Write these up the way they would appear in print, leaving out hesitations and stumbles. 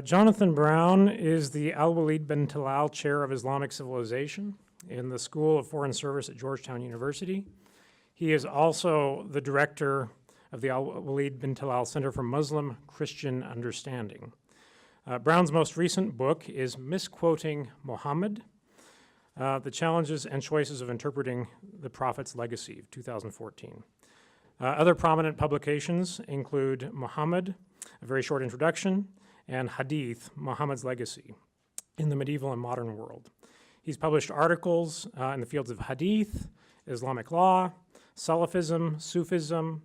Jonathan Brown is the Al-Walid bin Talal Chair of Islamic Civilization in the School of Foreign Service at Georgetown University. He is also the director of the Al-Walid bin Talal Center for Muslim-Christian Understanding. Brown's most recent book is Misquoting Muhammad, The Challenges and Choices of Interpreting the Prophet's Legacy, 2014. Other prominent publications include Muhammad, A Very Short Introduction, and Hadith, Muhammad's Legacy in the Medieval and Modern World. He's published articles in the fields of Hadith, Islamic law, Salafism, Sufism,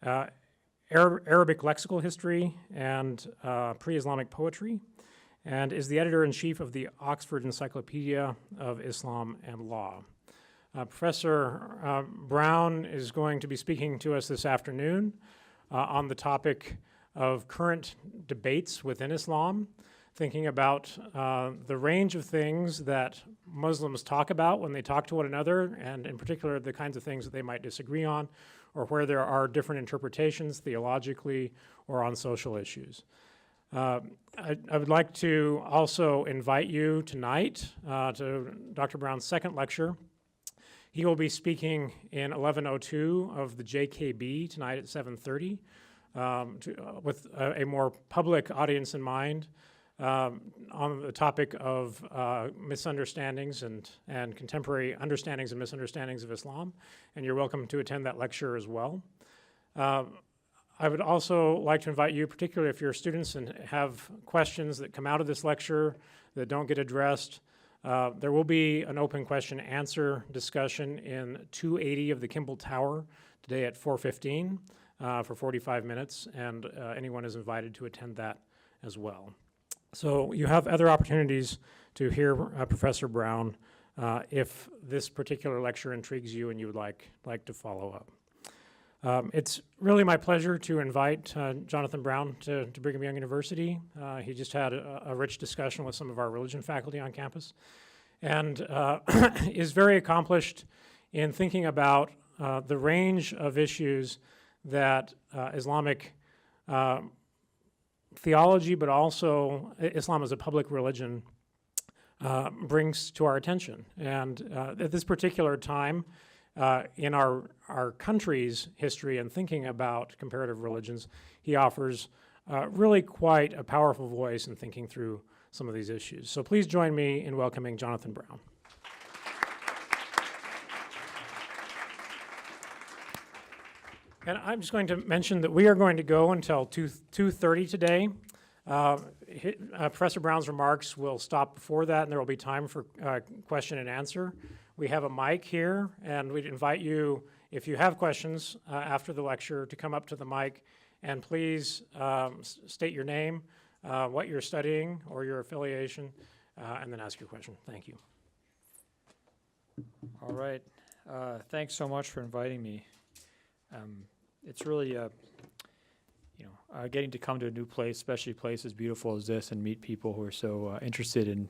Arabic lexical history, and pre-Islamic poetry, and is the editor-in-chief of the Oxford Encyclopedia of Islam and Law. Professor Brown is going to be speaking to us this afternoon on the topic of current debates within Islam, thinking about the range of things that Muslims talk about when they talk to one another, and in particular the kinds of things that they might disagree on, or where there are different interpretations theologically or on social issues. I would like to also invite you tonight to Dr. Brown's second lecture. He will be speaking in 1102 of the JKB tonight at 7:30. With a more public audience in mind on the topic of misunderstandings and contemporary understandings and misunderstandings of Islam, and you're welcome to attend that lecture as well. I would also like to invite you, particularly if you're students and have questions that come out of this lecture that don't get addressed, there will be an open question answer discussion in 280 of the Kimball Tower today at 4:15. For 45 minutes, and anyone is invited to attend that as well. So you have other opportunities to hear Professor Brown if this particular lecture intrigues you and you would like to follow up. It's really my pleasure to invite Jonathan Brown to Brigham Young University. He just had a rich discussion with some of our religion faculty on campus, and is very accomplished in thinking about the range of issues that Islamic theology, but also Islam as a public religion, brings to our attention. And at this particular time in our country's history and thinking about comparative religions, he offers really quite a powerful voice in thinking through some of these issues. So please join me in welcoming Jonathan Brown. And I'm just going to mention that we are going to go until 2:30 today. Professor Brown's remarks will stop before that, and there will be time for question and answer. We have a mic here, and we'd invite you, if you have questions after the lecture, to come up to the mic, and please state your name, what you're studying or your affiliation, and then ask your question. Thank you. All right. Thanks so much for inviting me. It's really, getting to come to a new place, especially a place as beautiful as this, and meet people who are so interested in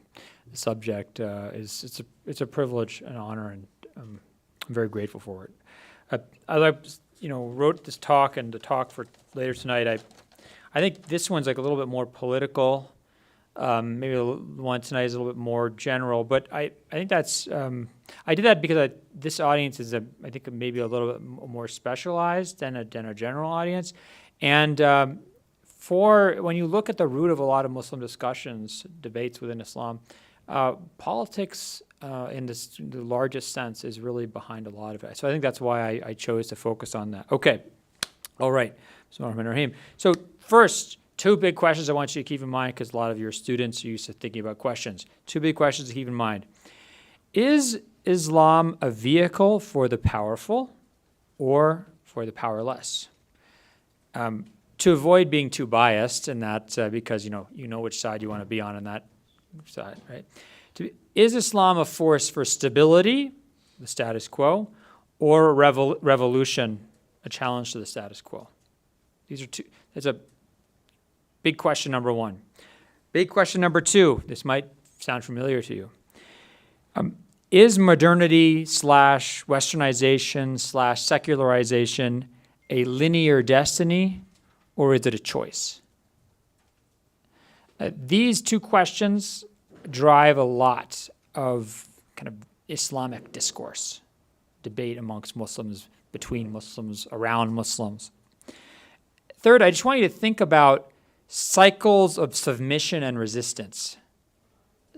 the subject. It's a privilege and honor, and I'm very grateful for it. I wrote this talk and the talk for later tonight. I think this one's like a little bit more political. Maybe the one tonight is a little bit more general, but I think that's, I did that because this audience is, I think, maybe a little bit more specialized than a general audience. And when you look at the root of a lot of Muslim discussions, debates within Islam, politics in the largest sense is really behind a lot of it. So I think that's why I chose to focus on that. Okay, all right. So first, two big questions I want you to keep in mind, because a lot of your students are used to thinking about questions. Two big questions to keep in mind. Is Islam a vehicle for the powerful or for the powerless? To avoid being too biased in that, because you know which side you want to be on that side, right? Is Islam a force for stability, the status quo, or a revolution, a challenge to the status quo? These are two. That's a big question number one. Big question number two. This might sound familiar to you. Is modernity / westernization / secularization a linear destiny, or is it a choice? These two questions drive a lot of kind of Islamic discourse, debate amongst Muslims, between Muslims, around Muslims. Third, I just want you to think about cycles of submission and resistance.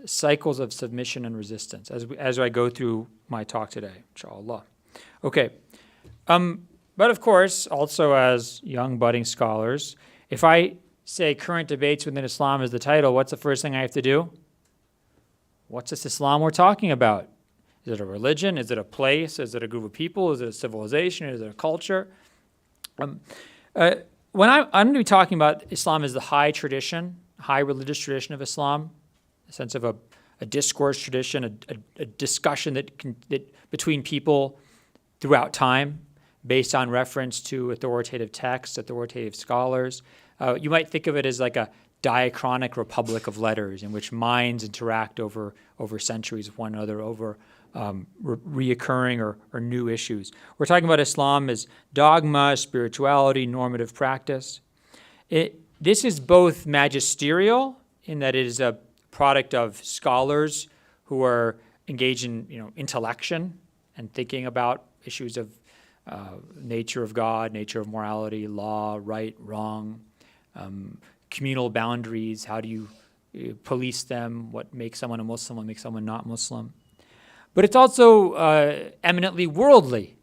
Cycles of submission and resistance as I go through my talk today, inshallah. Okay. But of course, also as young budding scholars, if I say current debates within Islam is the title, what's the first thing I have to do? What's this Islam we're talking about? Is it a religion? Is it a place? Is it a group of people? Is it a civilization? Is it a culture? When I'm going to be talking about Islam as the high tradition, high religious tradition of Islam, a sense of a discourse tradition, a discussion that between people throughout time, based on reference to authoritative texts, authoritative scholars. You might think of it as like a diachronic republic of letters in which minds interact over centuries with one another, over reoccurring or new issues. We're talking about Islam as dogma, spirituality, normative practice. This is both magisterial in that it is a product of scholars who are engaged in intellection and thinking about issues of nature of God, nature of morality, law, right, wrong, communal boundaries, how do you police them, what makes someone a Muslim, what makes someone not Muslim. But it's also eminently worldly.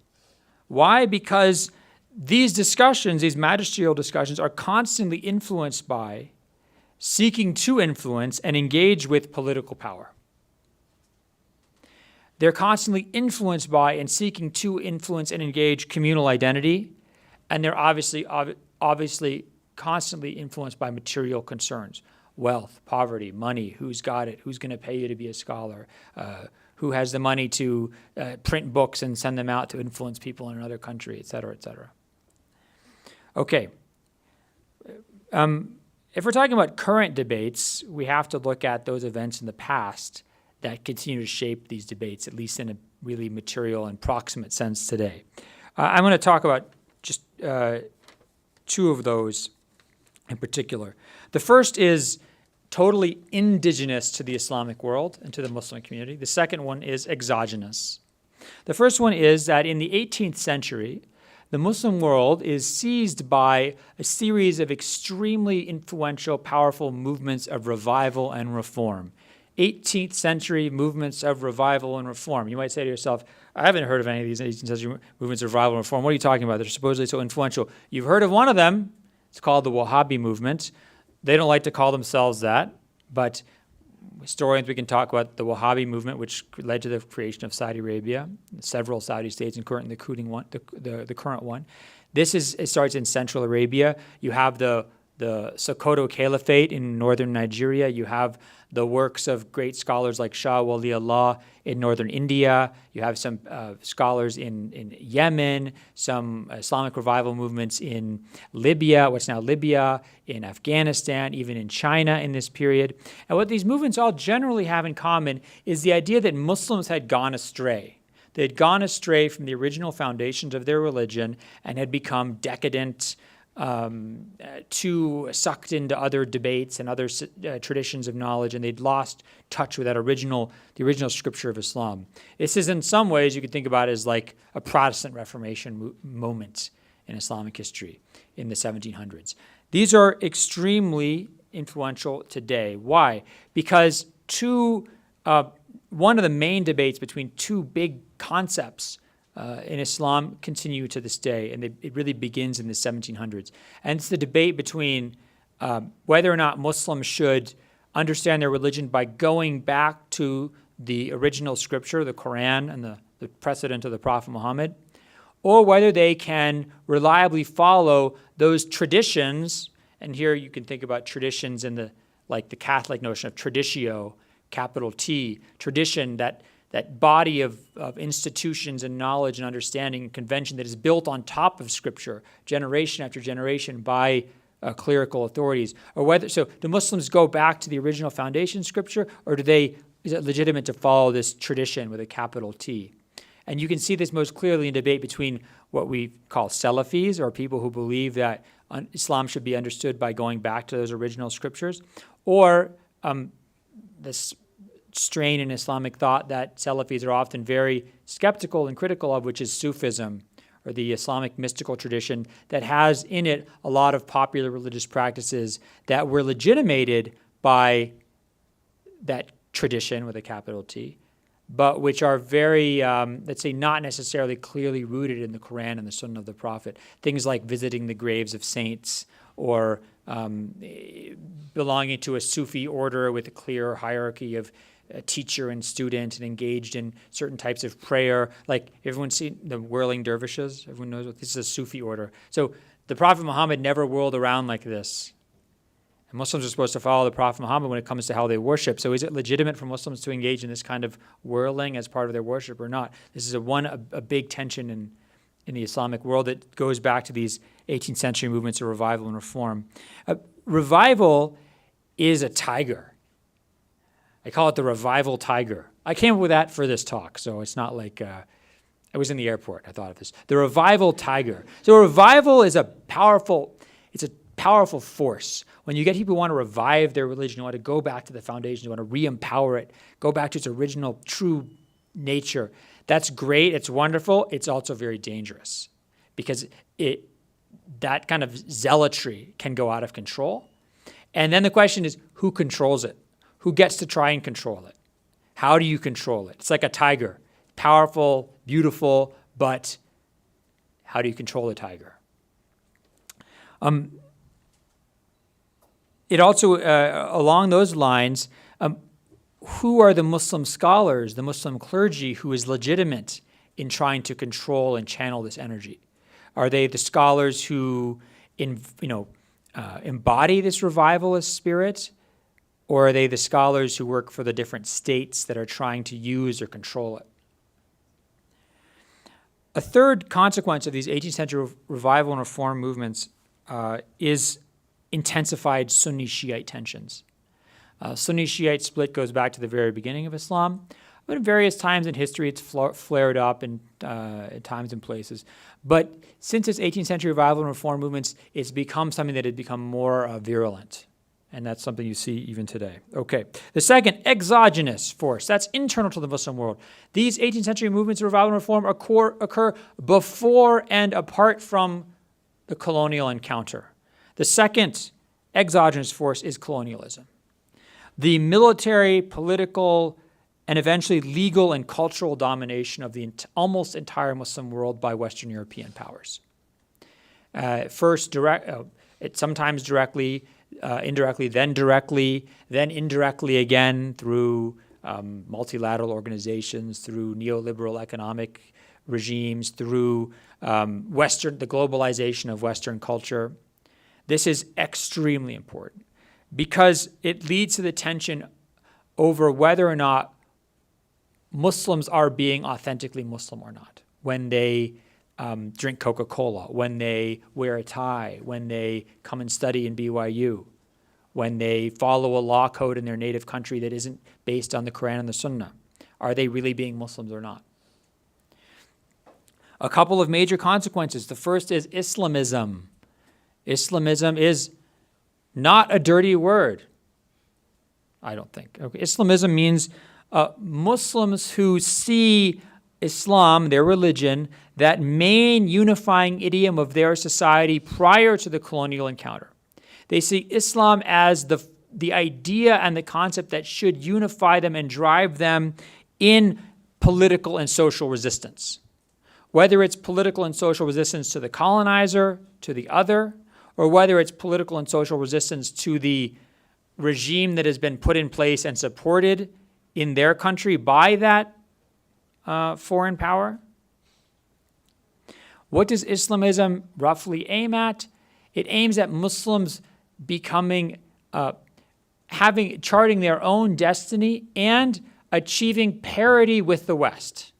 Why? Because these discussions, these magisterial discussions, are constantly influenced by, seeking to influence and engage with political power. They're constantly influenced by and seeking to influence and engage communal identity, and they're obviously constantly influenced by material concerns, wealth, poverty, money, who's got it, who's going to pay you to be a scholar, who has the money to print books and send them out to influence people in another country, et cetera, et cetera. Okay. If we're talking about current debates, we have to look at those events in the past that continue to shape these debates, at least in a really material and proximate sense today. I'm going to talk about just two of those in particular. The first is totally indigenous to the Islamic world and to the Muslim community. The second one is exogenous. The first one is that in the 18th century, the Muslim world is seized by a series of extremely influential, powerful movements of revival and reform. 18th century movements of revival and reform. You might say to yourself, I haven't heard of any of these 18th century movements of revival and reform. What are you talking about? They're supposedly so influential. You've heard of one of them. It's called the Wahhabi Movement. They don't like to call themselves that, but historians, we can talk about the Wahhabi Movement, which led to the creation of Saudi Arabia, several Saudi states, including the current one. It starts in Central Arabia. You have the Sokoto Caliphate in northern Nigeria. You have the works of great scholars like Shah Wali Allah in northern India. You have some scholars in Yemen, some Islamic revival movements in Libya, what's now Libya, in Afghanistan, even in China in this period. And what these movements all generally have in common is the idea that Muslims had gone astray. They had gone astray from the original foundations of their religion and had become decadent, too sucked into other debates and other traditions of knowledge, and they'd lost touch with the original scripture of Islam. This is, in some ways, you could think about it as like a Protestant Reformation moment in Islamic history in the 1700s. These are extremely influential today. Why? Because one of the main debates between two big concepts in Islam continue to this day, and it really begins in the 1700s. And it's the debate between whether or not Muslims should understand their religion by going back to the original scripture, the Quran, and the precedent of the Prophet Muhammad, or whether they can reliably follow those traditions. And here you can think about traditions in the Catholic notion of traditio, capital T, tradition, that body of institutions and knowledge and understanding and convention that is built on top of Scripture, generation after generation, by clerical authorities. So do Muslims go back to the original foundation Scripture, or is it legitimate to follow this tradition with a capital T? And you can see this most clearly in debate between what we call Salafis, or people who believe that Islam should be understood by going back to those original scriptures, or this strain in Islamic thought that Salafis are often very skeptical and critical of, which is Sufism, or the Islamic mystical tradition that has in it a lot of popular religious practices that were legitimated by that tradition with a capital T, but which are very, let's say, not necessarily clearly rooted in the Quran and the Sunnah of the Prophet. Things like visiting the graves of saints, or belonging to a Sufi order with a clear hierarchy of teacher and student, and engaged in certain types of prayer. Like, everyone's seen the whirling dervishes? Everyone knows what this is, a Sufi order. So the Prophet Muhammad never whirled around like this. And Muslims are supposed to follow the Prophet Muhammad when it comes to how they worship. So is it legitimate for Muslims to engage in this kind of whirling as part of their worship or not? This is a big tension in the Islamic world that goes back to these 18th century movements of revival and reform. Revival is a tiger. I call it the revival tiger. I came up with that for this talk, so it's not like I was in the airport. I thought of this. The revival tiger. So revival is a powerful force. When you get people who want to revive their religion, who want to go back to the foundations, who want to re-empower it, go back to its original true nature, that's great. It's wonderful. It's also very dangerous, because that kind of zealotry can go out of control. And then the question is, who controls it? Who gets to try and control it? How do you control it? It's like a tiger. Powerful, beautiful, but how do you control the tiger? It also, along those lines, who are the Muslim scholars, the Muslim clergy who is legitimate in trying to control and channel this energy? Are they the scholars who embody this revivalist spirit? Or are they the scholars who work for the different states that are trying to use or control it? A third consequence of these 18th century revival and reform movements is intensified Sunni-Shiite tensions. Sunni-Shiite split goes back to the very beginning of Islam, but at various times in history it's flared up in at times and places. But since its 18th century revival and reform movements, it's become something that had become more virulent. And that's something you see even today. Okay. The second, exogenous force. That's internal to the Muslim world. These 18th century movements of revival and reform occur before and apart from the colonial encounter. The second exogenous force is colonialism. The military, political, and eventually legal and cultural domination of the almost entire Muslim world by Western European powers. First, sometimes directly, indirectly, then indirectly again through multilateral organizations, through neoliberal economic regimes, through the globalization of Western culture. This is extremely important because it leads to the tension over whether or not Muslims are being authentically Muslim or not. When they drink Coca-Cola, when they wear a tie, when they come and study in BYU, when they follow a law code in their native country that isn't based on the Quran and the Sunnah. Are they really being Muslims or not? A couple of major consequences. The first is Islamism. Islamism is not a dirty word, I don't think. Okay. Islamism means Muslims who see Islam, their religion, that main unifying idiom of their society prior to the colonial encounter. They see Islam as the idea and the concept that should unify them and drive them in political and social resistance. Whether it's political and social resistance to the colonizer, to the other, or whether it's political and social resistance to the regime that has been put in place and supported in their country by that foreign power. What does Islamism roughly aim at? It aims at Muslims becoming, charting their own destiny and achieving parity with the West.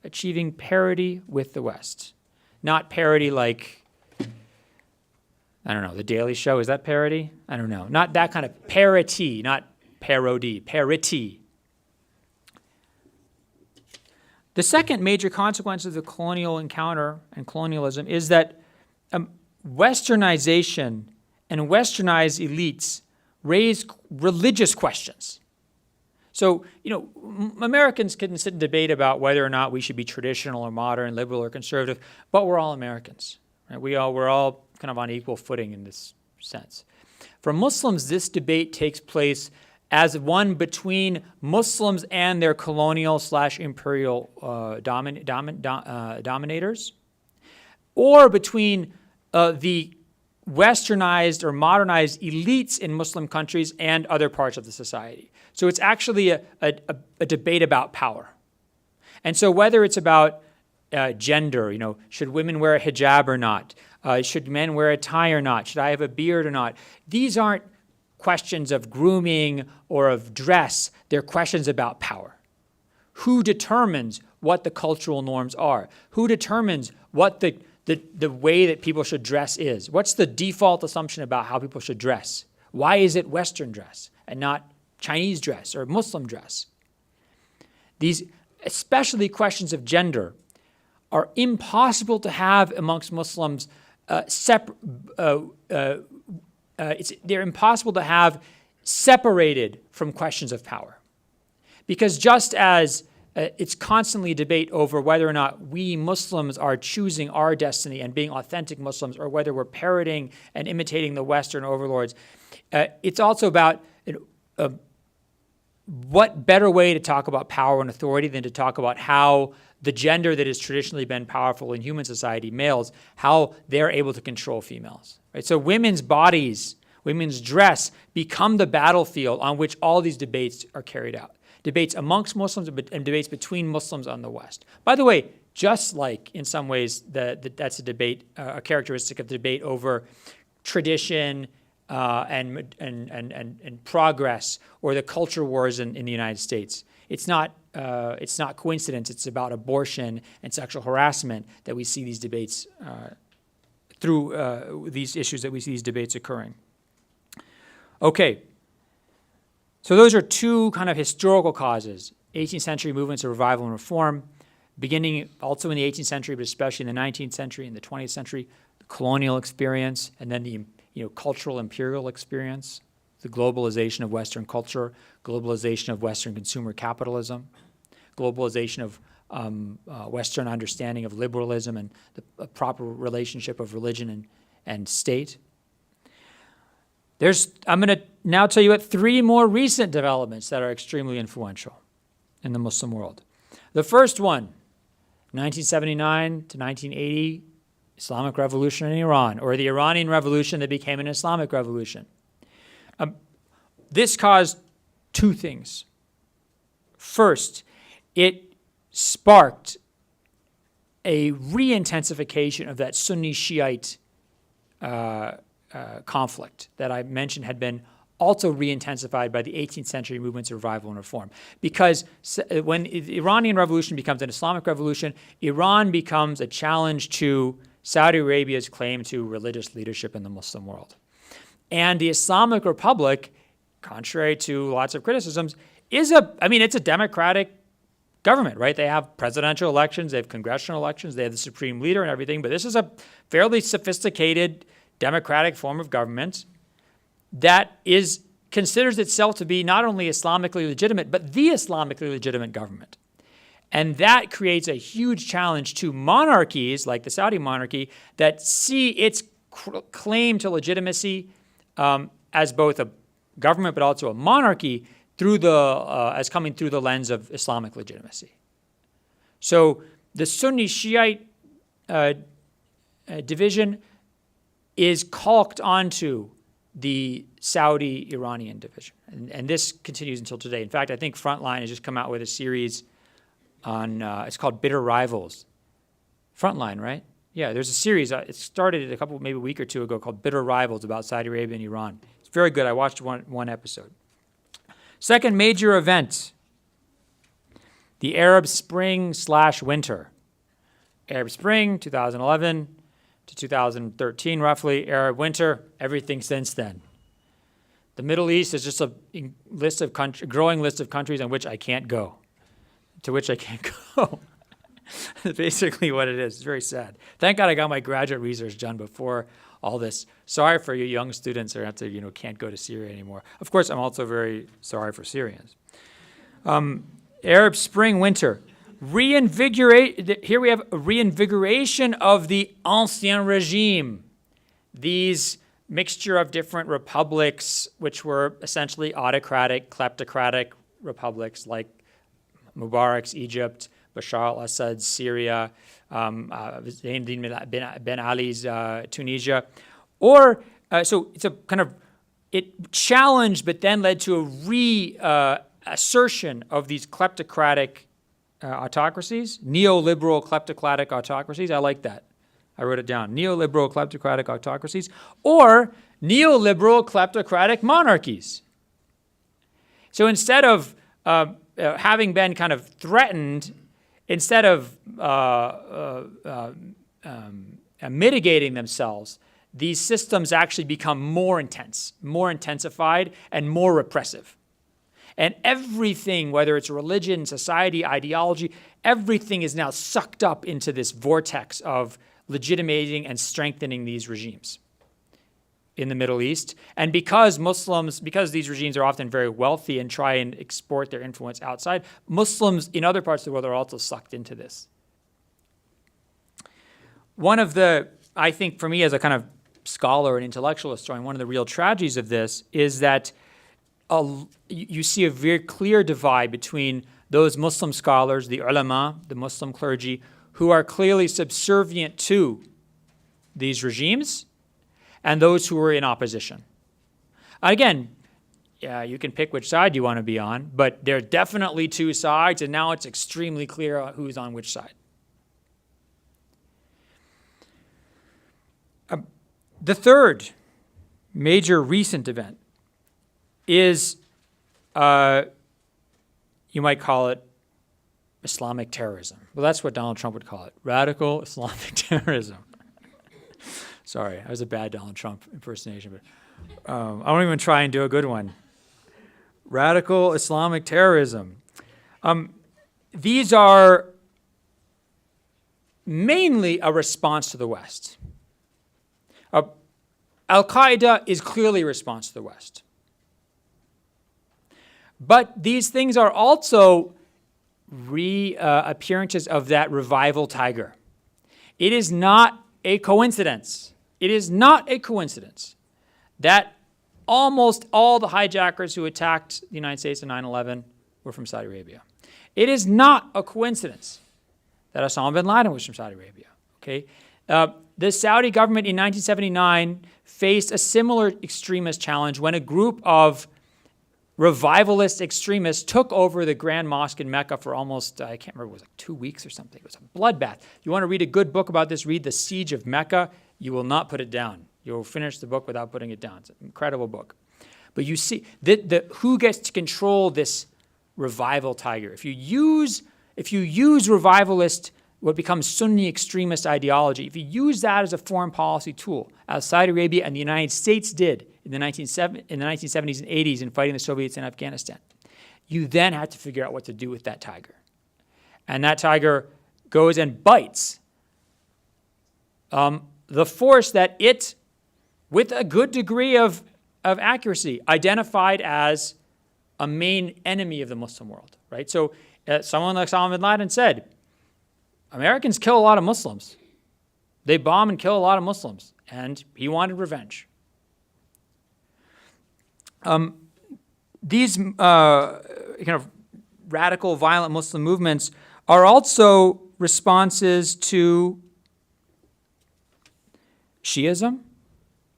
Achieving parity with the West. Not parity like, I don't know, The Daily Show, is that parody? I don't know. Not that kind of parity, not parody, parity. The second major consequence of the colonial encounter and colonialism is that Westernization and westernized elites raise religious questions. So, Americans can sit and debate about whether or not we should be traditional or modern, liberal or conservative, but we're all Americans. Right? We're all kind of on equal footing in this sense. For Muslims, this debate takes place as one between Muslims and their colonial/imperial dominators, or between the westernized or modernized elites in Muslim countries and other parts of the society. So it's actually a debate about power. And so whether it's about gender, should women wear a hijab or not? Should men wear a tie or not? Should I have a beard or not? These aren't questions of grooming or of dress. They're questions about power. Who determines what the cultural norms are? Who determines what the way that people should dress is? What's the default assumption about how people should dress? Why is it Western dress and not Chinese dress or Muslim dress? These, especially questions of gender, are impossible to have amongst Muslims. They're impossible to have separated from questions of power. Because just as it's constantly a debate over whether or not we Muslims are choosing our destiny and being authentic Muslims, or whether we're parroting and imitating the Western overlords, it's also about what better way to talk about power and authority than to talk about how the gender that has traditionally been powerful in human society, males, how they're able to control females. Right? So women's bodies, women's dress become the battlefield on which all these debates are carried out. Debates amongst Muslims and debates between Muslims on the West. By the way, just like in some ways that's a debate, a characteristic of the debate over tradition and progress, or the culture wars in the United States. It's not coincidence. It's about abortion and sexual harassment that we see these debates through these issues that we see these debates occurring. Okay. So those are two kind of historical causes, 18th century movements of revival and reform, beginning also in the 18th century, but especially in the 19th century and the 20th century, the colonial experience, and then the cultural imperial experience, the globalization of Western culture, globalization of Western consumer capitalism, globalization of Western understanding of liberalism and the proper relationship of religion and state. I'm going to now tell you about three more recent developments that are extremely influential in the Muslim world. The first one, 1979 to 1980, Islamic Revolution in Iran, or the Iranian Revolution that became an Islamic Revolution. This caused two things. First, it sparked a re-intensification of that Sunni-Shiite conflict that I mentioned had been also re-intensified by the 18th century movements of revival and reform. Because when the Iranian Revolution becomes an Islamic Revolution, Iran becomes a challenge to Saudi Arabia's claim to religious leadership in the Muslim world. And the Islamic Republic, contrary to lots of criticisms, it's a democratic government, right? They have presidential elections, they have congressional elections, they have the supreme leader and everything, but this is a fairly sophisticated democratic form of government that considers itself to be not only Islamically legitimate, but the Islamically legitimate government. And that creates a huge challenge to monarchies like the Saudi monarchy that see its claim to legitimacy as both a government but also a monarchy as coming through the lens of Islamic legitimacy. So the Sunni-Shiite division is caulked onto the Saudi-Iranian division. And this continues until today. In fact, I think Frontline has just come out with a series on, it's called Bitter Rivals. Frontline, right? Yeah, there's a series. It started maybe a week or two ago called Bitter Rivals about Saudi Arabia and Iran. It's very good. I watched one episode. Second major event, the Arab Spring/Winter. Arab Spring, 2011 to 2013, roughly. Arab Winter, everything since then. The Middle East is just a growing list of countries on which I can't go, to which I can't go. That's basically what it is. It's very sad. Thank God I got my graduate research done before all this. Sorry for you young students who have to, can't go to Syria anymore. Of course, I'm also very sorry for Syrians. Arab Spring, winter. Here we have a reinvigoration of the Ancien Regime. These mixture of different republics, which were essentially autocratic, kleptocratic republics like Mubarak's Egypt, Bashar al-Assad's Syria, Ben Ali's Tunisia. So it's a kind of, it challenged but then led to a reassertion of these kleptocratic autocracies, neoliberal kleptocratic autocracies. I like that. I wrote it down. Neoliberal kleptocratic autocracies or neoliberal kleptocratic monarchies. So instead of having been kind of threatened, instead of mitigating themselves, these systems actually become more intense, more intensified, and more repressive. And everything, whether it's religion, society, ideology, everything is now sucked up into this vortex of legitimating and strengthening these regimes in the Middle East. And because these regimes are often very wealthy and try and export their influence outside, Muslims in other parts of the world are also sucked into this. One of the, I think for me as a kind of scholar and intellectual historian, one of the real tragedies of this is that you see a very clear divide between those Muslim scholars, the ulama, the Muslim clergy, who are clearly subservient to these regimes, and those who are in opposition. Again, you can pick which side you want to be on, but there are definitely two sides, and now it's extremely clear who's on which side. The third major recent event is, you might call it Islamic terrorism. Well, that's what Donald Trump would call it, radical Islamic terrorism. Sorry, that was a bad Donald Trump impersonation, but I won't even try and do a good one. Radical Islamic terrorism. These are mainly a response to the West. Al-Qaeda is clearly a response to the West. But these things are also appearances of that revival tiger. It is not a coincidence. It is not a coincidence that almost all the hijackers who attacked the United States in 9/11 were from Saudi Arabia. It is not a coincidence that Osama bin Laden was from Saudi Arabia. Okay, the Saudi government in 1979 faced a similar extremist challenge when a group of revivalist extremists took over the Grand Mosque in Mecca for almost, I can't remember, it was like 2 weeks or something. It was a bloodbath. You want to read a good book about this, read The Siege of Mecca. You will not put it down. You'll finish the book without putting it down. It's an incredible book. But you see, who gets to control this revival tiger? If you use revivalist, what becomes Sunni extremist ideology, if you use that as a foreign policy tool, as Saudi Arabia and the United States did in the 1970s and 80s in fighting the Soviets in Afghanistan, you then have to figure out what to do with that tiger. And that tiger goes and bites the force that it, with a good degree of accuracy, identified as a main enemy of the Muslim world, right? So someone like Osama bin Laden said, Americans kill a lot of Muslims. They bomb and kill a lot of Muslims. And he wanted revenge. These kind of radical, violent Muslim movements are also responses to Shiism,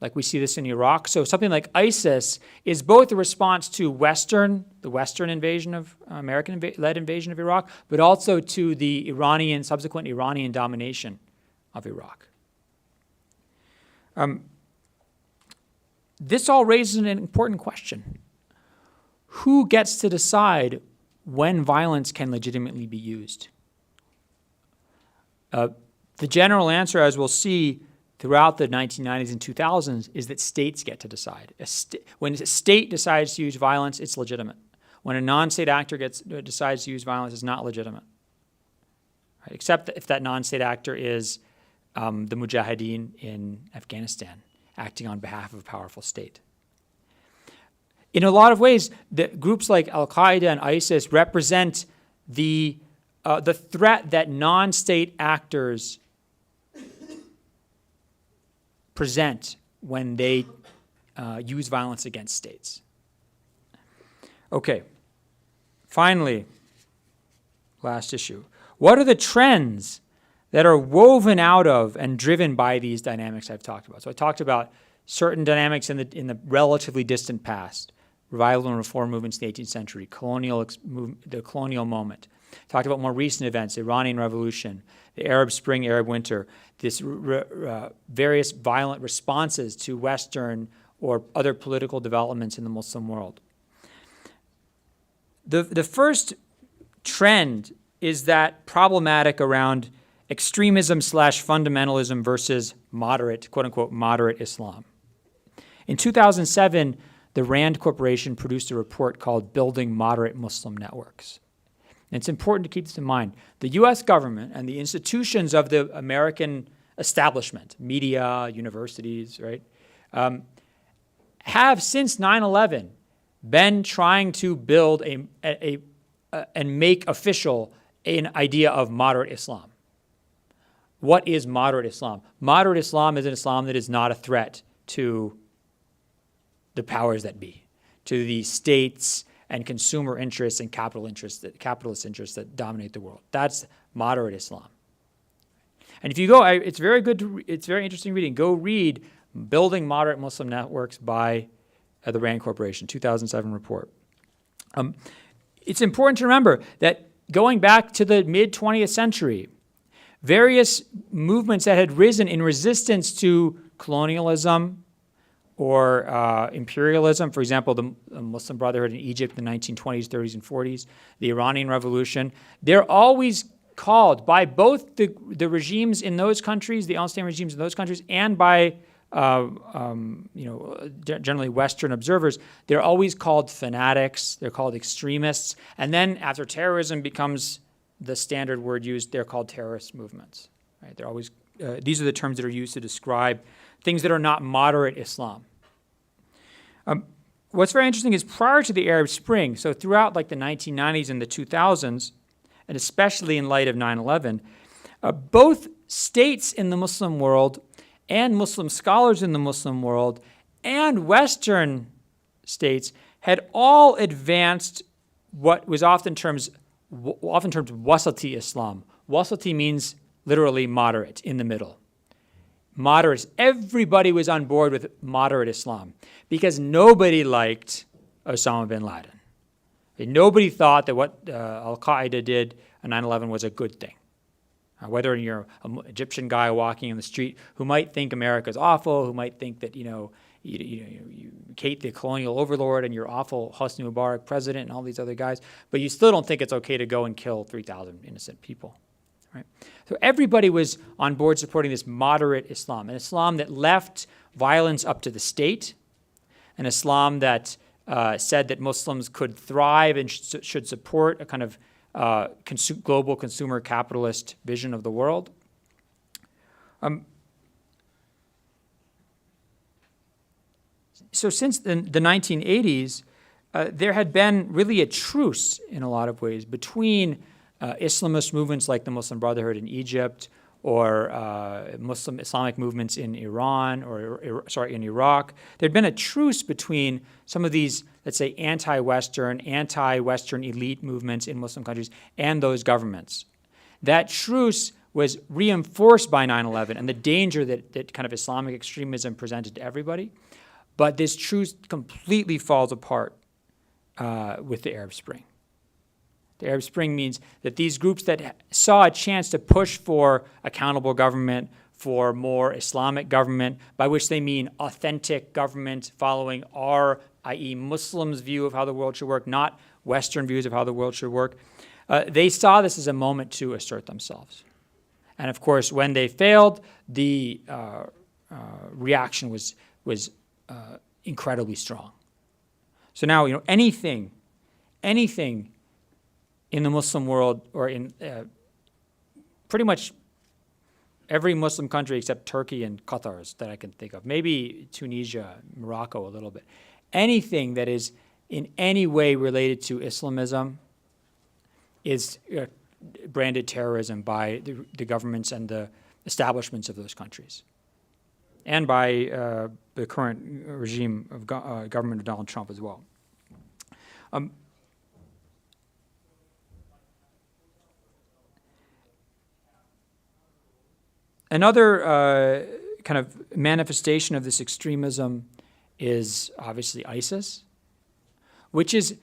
like we see this in Iraq. So something like ISIS is both a response to the Western invasion of American-led invasion of Iraq, but also to the subsequent Iranian domination of Iraq. This all raises an important question. Who gets to decide when violence can legitimately be used? The general answer, as we'll see throughout the 1990s and 2000s, is that states get to decide. When a state decides to use violence, it's legitimate. When a non-state actor decides to use violence, it's not legitimate. Right? Except if that non-state actor is the Mujahideen in Afghanistan. acting on behalf of a powerful state. In a lot of ways, the groups like Al-Qaeda and ISIS represent the threat that non-state actors present when they use violence against states. Okay, finally, last issue. What are the trends that are woven out of and driven by these dynamics I've talked about? So I talked about certain dynamics in the relatively distant past, revival and reform movements in the 18th century, the colonial moment. Talked about more recent events, the Iranian Revolution, the Arab Spring, Arab Winter, this various violent responses to Western or other political developments in the Muslim world. The first trend is that problematic around extremism / fundamentalism versus moderate, quote unquote, moderate Islam. In 2007, the RAND Corporation produced a report called Building Moderate Muslim Networks. And it's important to keep this in mind. The US government and the institutions of the American establishment, media, universities, right, have since 9/11 been trying to build and make official an idea of moderate Islam. What is moderate Islam? Moderate Islam is an Islam that is not a threat to the powers that be, to the states and consumer interests and capitalist interests that dominate the world. That's moderate Islam. And if you go, it's very interesting reading. Go read Building Moderate Muslim Networks by the RAND Corporation, 2007 report. It's important to remember that going back to the mid-20th century, various movements that had risen in resistance to colonialism or imperialism, for example, the Muslim Brotherhood in Egypt in the 1920s, 30s, and 40s, the Iranian Revolution, they're always called by both the regimes in those countries, the Al-Qaeda regimes in those countries, and by generally Western observers, they're always called fanatics, they're called extremists, and then after terrorism becomes the standard word used, they're called terrorist movements. Right? They're always these are the terms that are used to describe things that are not moderate Islam. What's very interesting is prior to the Arab Spring, so throughout like the 1990s and the 2000s, and especially in light of 9/11, both states in the Muslim world and Muslim scholars in the Muslim world and Western states had all advanced what was often termed wasati Islam. Wasati means literally moderate, in the middle. Moderate. Everybody was on board with moderate Islam because nobody liked Osama bin Laden. Nobody thought that what Al-Qaeda did on 9/11 was a good thing. Whether you're an Egyptian guy walking in the street who might think America's awful, who might think that you hate the colonial overlord and you're awful Hosni Mubarak president and all these other guys, but you still don't think it's okay to go and kill 3,000 innocent people. Right? So everybody was on board supporting this moderate Islam, an Islam that left violence up to the state, an Islam that said that Muslims could thrive and should support a kind of global consumer capitalist vision of the world. So since the 1980s, there had been really a truce in a lot of ways between Islamist movements like the Muslim Brotherhood in Egypt or Islamic movements in Iran in Iraq. There'd been a truce between some of these, let's say, anti-Western elite movements in Muslim countries and those governments. That truce was reinforced by 9/11 and the danger that kind of Islamic extremism presented to everybody. But this truce completely falls apart with the Arab Spring. The Arab Spring means that these groups that saw a chance to push for accountable government, for more Islamic government, by which they mean authentic government following our, i.e. Muslims' view of how the world should work, not Western views of how the world should work, they saw this as a moment to assert themselves. And of course, when they failed, the reaction was incredibly strong. So now, anything in the Muslim world or in pretty much every Muslim country except Turkey and Qatar that I can think of, maybe Tunisia, Morocco a little bit. Anything that is in any way related to Islamism is branded terrorism by the governments and the establishments of those countries, and by the current regime of government of Donald Trump as well. Another kind of manifestation of this extremism is obviously ISIS, which is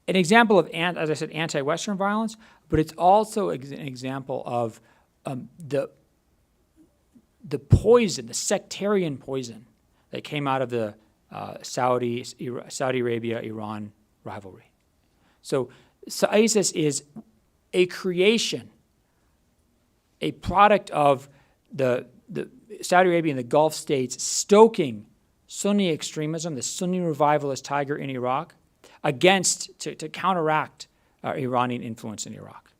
an example of, as I said, anti-Western violence, but it's also an example of the poison, the sectarian poison that came out of the Saudi Arabia-Iran rivalry. So ISIS is a creation, a product of the Saudi Arabia and the Gulf states stoking Sunni extremism, the Sunni revivalist tiger in Iraq, to counteract Iranian influence in Iraq.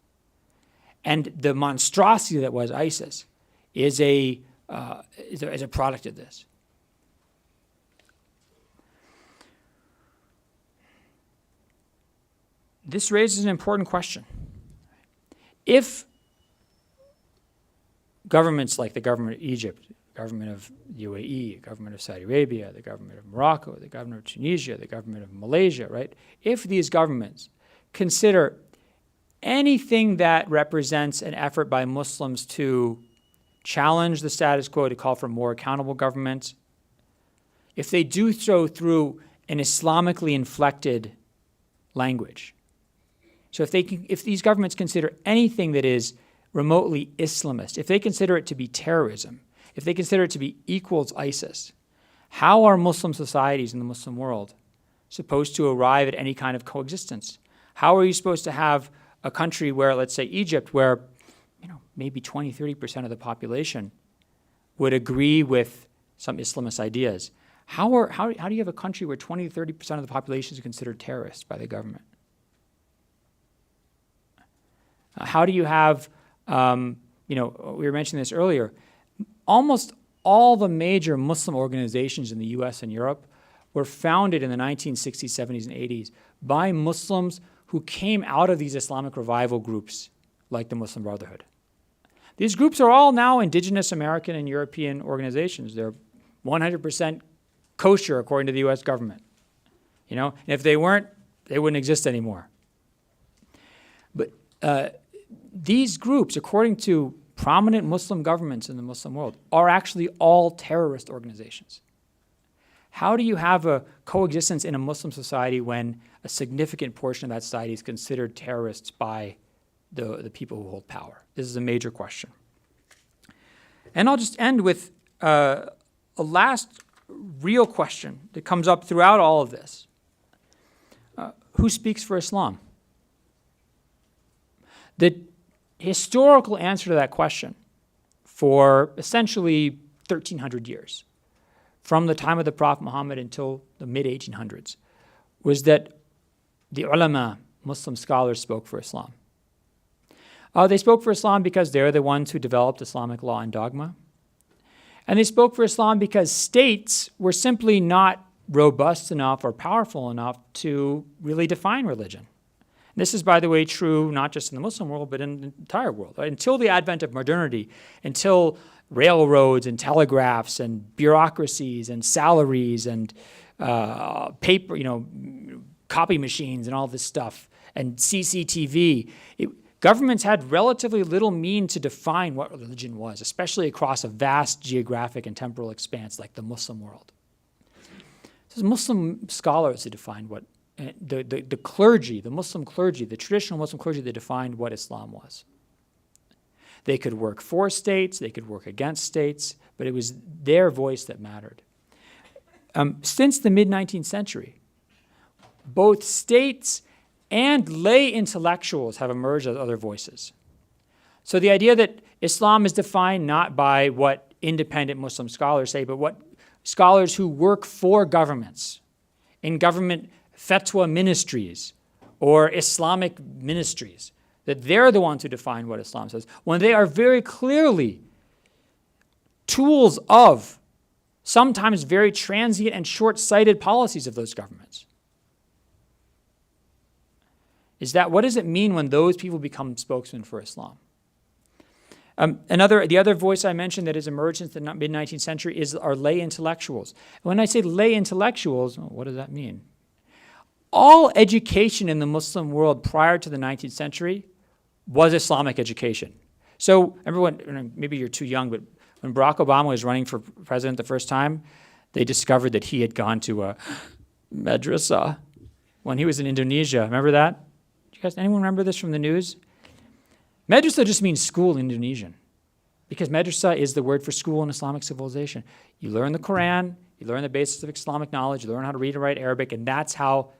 And the monstrosity that was ISIS is a product of this. This raises an important question. If governments like the government of Egypt, the government of UAE, the government of Saudi Arabia, the government of Morocco, the government of Tunisia, the government of Malaysia, right? If these governments consider anything that represents an effort by Muslims to challenge the status quo, to call for more accountable governments, if they do so through an Islamically inflected language, so if these governments consider anything that is remotely Islamist, if they consider it to be terrorism, if they consider it to be equals ISIS, how are Muslim societies in the Muslim world supposed to arrive at any kind of coexistence? How are you supposed to have a country where, let's say Egypt, where maybe 20, 30% of the population would agree with some Islamist ideas? How do you have a country where 20 to 30% of the population is considered terrorists by the government? How do you have, we were mentioning this earlier, almost all the major Muslim organizations in the US and Europe were founded in the 1960s, 70s, and 80s by Muslims who came out of these Islamic revival groups like the Muslim Brotherhood. These groups are all now indigenous American and European organizations. They're 100% kosher according to the US government. And if they weren't, they wouldn't exist anymore. But these groups, according to prominent Muslim governments in the Muslim world, are actually all terrorist organizations. How do you have a coexistence in a Muslim society when a significant portion of that society is considered terrorists by the people who hold power? This is a major question. And I'll just end with a last real question that comes up throughout all of this. Who speaks for Islam? The historical answer to that question for essentially 1,300 years, from the time of the Prophet Muhammad until the mid-1800s, was that the ulama, Muslim scholars, spoke for Islam. They spoke for Islam because they're the ones who developed Islamic law and dogma. And they spoke for Islam because states were simply not robust enough or powerful enough to really define religion. This is, by the way, true not just in the Muslim world, but in the entire world. Until the advent of modernity, until railroads and telegraphs and bureaucracies and salaries and paper, copy machines and all this stuff, and CCTV, governments had relatively little means to define what religion was, especially across a vast geographic and temporal expanse like the Muslim world. It was Muslim scholars who defined what the clergy, the Muslim clergy, the traditional Muslim clergy, that defined what Islam was. They could work for states, they could work against states, but it was their voice that mattered. Since the mid-19th century, both states and lay intellectuals have emerged as other voices. So the idea that Islam is defined not by what independent Muslim scholars say, but what scholars who work for governments, in government fatwa ministries or Islamic ministries, that they're the ones who define what Islam says, when they are very clearly tools of sometimes very transient and short-sighted policies of those governments. What does it mean when those people become spokesmen for Islam? The other voice I mentioned that has emerged since the mid-19th century are lay intellectuals. When I say lay intellectuals, what does that mean? All education in the Muslim world prior to the 19th century was Islamic education. So everyone, maybe you're too young, but when Barack Obama was running for president the first time, they discovered that he had gone to a madrasa when he was in Indonesia. Remember that? Anyone remember this from the news? Madrasa just means school in Indonesian, because madrasa is the word for school in Islamic civilization. You learn the Quran, you learn the basics of Islamic knowledge, you learn how to read and write Arabic, and that's how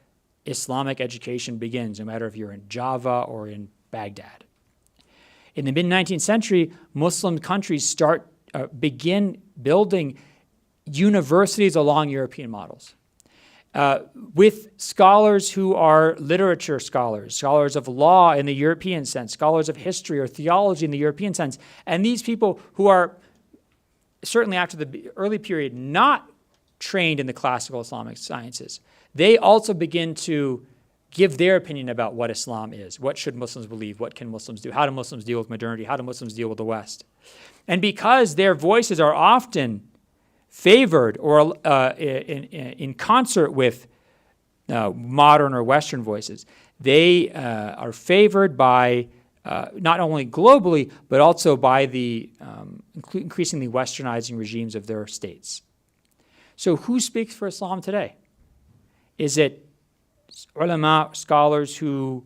Islamic education begins, no matter if you're in Java or in Baghdad. In the mid-19th century, Muslim countries begin building universities along European models, with scholars who are literature scholars, scholars of law in the European sense, scholars of history or theology in the European sense. And these people who are, certainly after the early period, not trained in the classical Islamic sciences, they also begin to give their opinion about what Islam is. What should Muslims believe? What can Muslims do? How do Muslims deal with modernity? How do Muslims deal with the West? And because their voices are often favored or in concert with modern or Western voices, they are favored by not only globally, but also by the increasingly westernizing regimes of their states. So who speaks for Islam today? Is it ulama, scholars who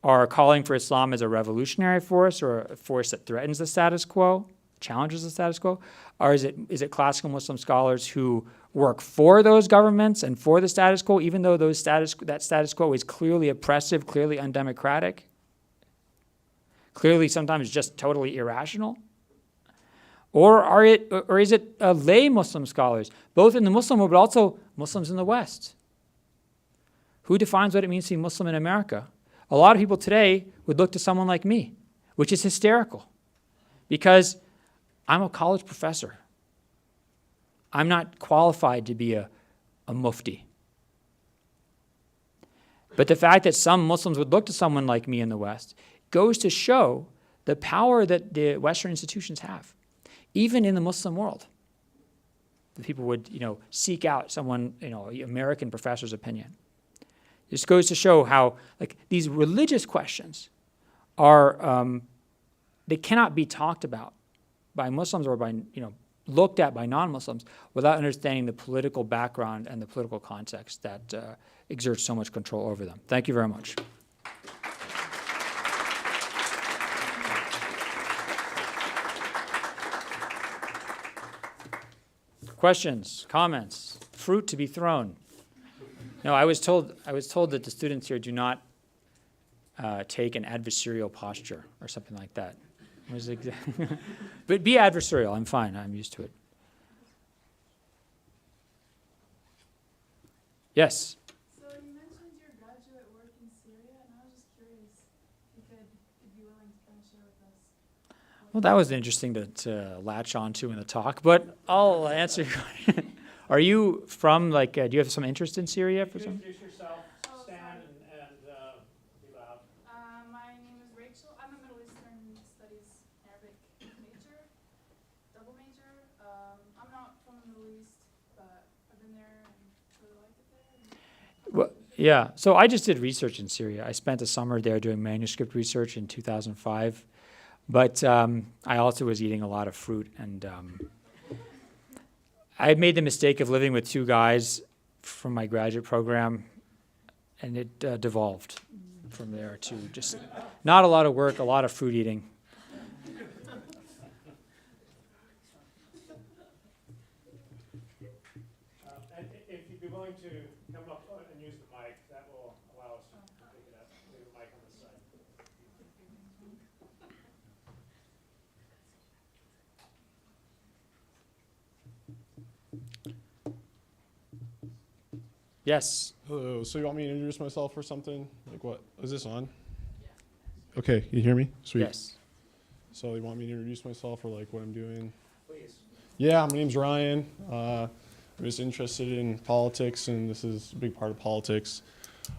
are calling for Islam as a revolutionary force or a force that threatens the status quo, challenges the status quo? Or is it classical Muslim scholars who work for those governments and for the status quo, even though that status quo is clearly oppressive, clearly undemocratic, clearly sometimes just totally irrational? Or is it lay Muslim scholars, both in the Muslim world but also Muslims in the West? Who defines what it means to be Muslim in America? A lot of people today would look to someone like me, which is hysterical, because I'm a college professor. I'm not qualified to be a mufti. But the fact that some Muslims would look to someone like me in the West goes to show the power that the Western institutions have, even in the Muslim world. The people would, seek out someone, American professor's opinion. This goes to show how, these religious questions are, they cannot be talked about by Muslims or by, looked at by non-Muslims without understanding the political background and the political context that exerts so much control over them. Thank you very much. Questions, comments, fruit to be thrown? No, I was told that the students here do not take an adversarial posture or something like that. But be adversarial. I'm fine. I'm used to it. Yes? So you mentioned your graduate work in Syria, and I was just curious if you could be willing to kind of share with us. Well, that was interesting to latch onto in the talk, but I'll answer your question. Are you from, do you have some interest in Syria for some? Introduce yourself, stand, and be loud. My name is Rachel. I'm a Middle Eastern Studies Arabic major, double major. I'm not from the Middle East, but I've been there and really liked it there. Well, yeah, so I just did research in Syria. I spent a summer there doing manuscript research in 2005, but I also was eating a lot of fruit, and I made the mistake of living with two guys from my graduate program, and it devolved from there to just not a lot of work, a lot of fruit eating. And if you'd be willing to come up and use the mic, that will allow us to pick it up. Leave the mic on this side. Yes. Hello. So you want me to introduce myself or something? Like what? Is this on? Okay. You hear me? Sweet. Yes. So you want me to introduce myself or like what I'm doing? Please. Yeah, my name's Ryan. I'm just interested in politics, and this is a big part of politics.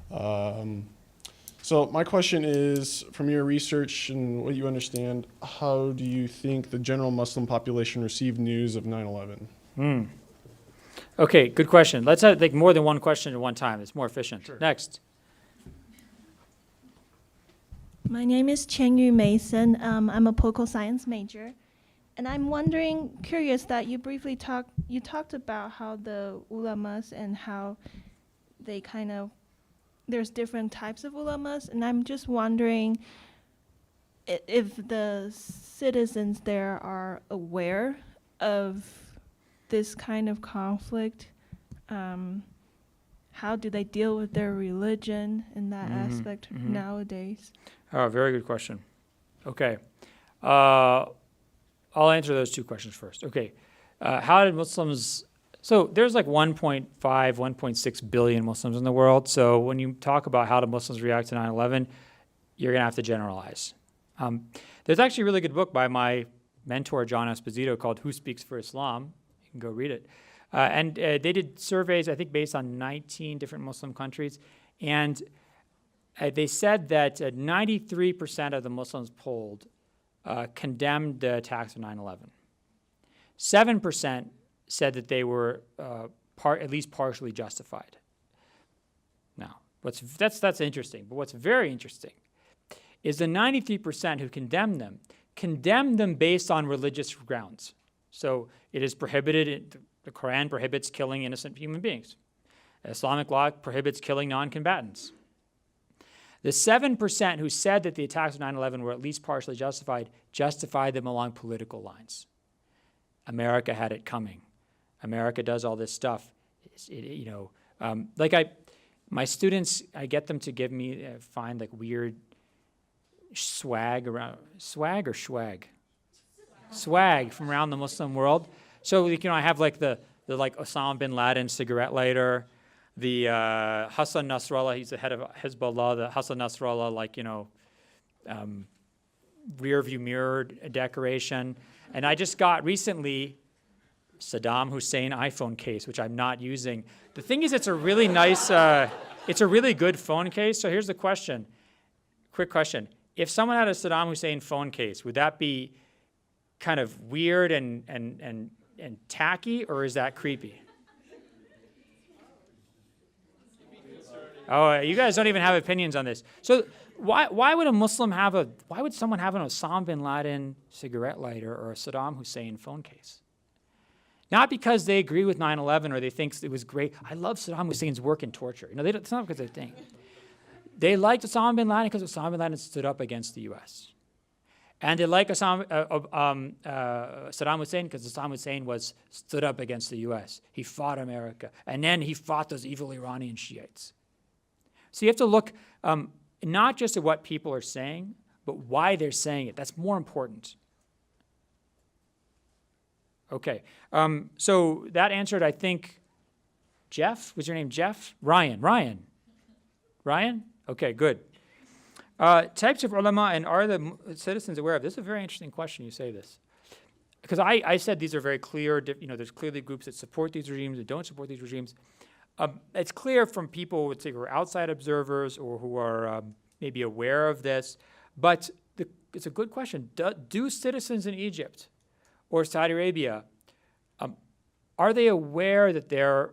So my question is, from your research and what you understand, how do you think the general Muslim population received news of 9/11? Okay, good question. Let's have like more than one question at one time. It's more efficient. Sure. Next. My name is Chen-Yu Mason. I'm a political science major. And I'm wondering, curious that you briefly talked about how the ulamas and how they there's different types of ulamas. And I'm just wondering if the citizens there are aware of this kind of conflict. How do they deal with their religion in that aspect nowadays? Oh, very good question. Okay. I'll answer those two questions first. Okay. How did Muslims... So there's like 1.5, 1.6 billion Muslims in the world. So when you talk about how do Muslims react to 9/11, you're going to have to generalize. There's actually a really good book by my mentor, John Esposito, called Who Speaks for Islam? You can go read it. And they did surveys, I think, based on 19 different Muslim countries. And they said that 93% of the Muslims polled condemned the attacks of 9/11. 7% said that they were at least partially justified. Now, that's interesting. But what's very interesting is the 93% who condemned them based on religious grounds. So it is prohibited, the Quran prohibits killing innocent human beings. Islamic law prohibits killing non-combatants. The 7% who said that the attacks of 9/11 were at least partially justified them along political lines. America had it coming. America does all this stuff. My students, I get them to give me, find like weird swag around, swag or swag? Swag from around the Muslim world. So, I have like the like Osama bin Laden cigarette lighter, the Hassan Nasrallah, he's the head of Hezbollah, the Hassan Nasrallah, rear view mirror decoration. And I just got recently Saddam Hussein iPhone case, which I'm not using. The thing is, it's a really nice, it's a really good phone case. So here's the question, quick question. If someone had a Saddam Hussein phone case, would that be kind of weird and tacky, or is that creepy? Oh, you guys don't even have opinions on this. So why would why would someone have an Osama bin Laden cigarette lighter or a Saddam Hussein phone case? Not because they agree with 9/11 or they think it was great. I love Saddam Hussein's work in torture. It's not because they think. They liked Osama bin Laden because Osama bin Laden stood up against the U.S. And they like Saddam Hussein because Saddam Hussein stood up against the U.S. He fought America. And then he fought those evil Iranian Shiites. So you have to look not just at what people are saying, but why they're saying it. That's more important. Okay. So that answered, I think, Jeff? Was your name Jeff? Ryan? Okay, good. Types of ulama, and are the citizens aware of this? This is a very interesting question, you say this. Because I said these are very clear, there's clearly groups that support these regimes, that don't support these regimes. It's clear from people who are outside observers or who are maybe aware of this, but it's a good question. Do citizens in Egypt or Saudi Arabia, are they aware that that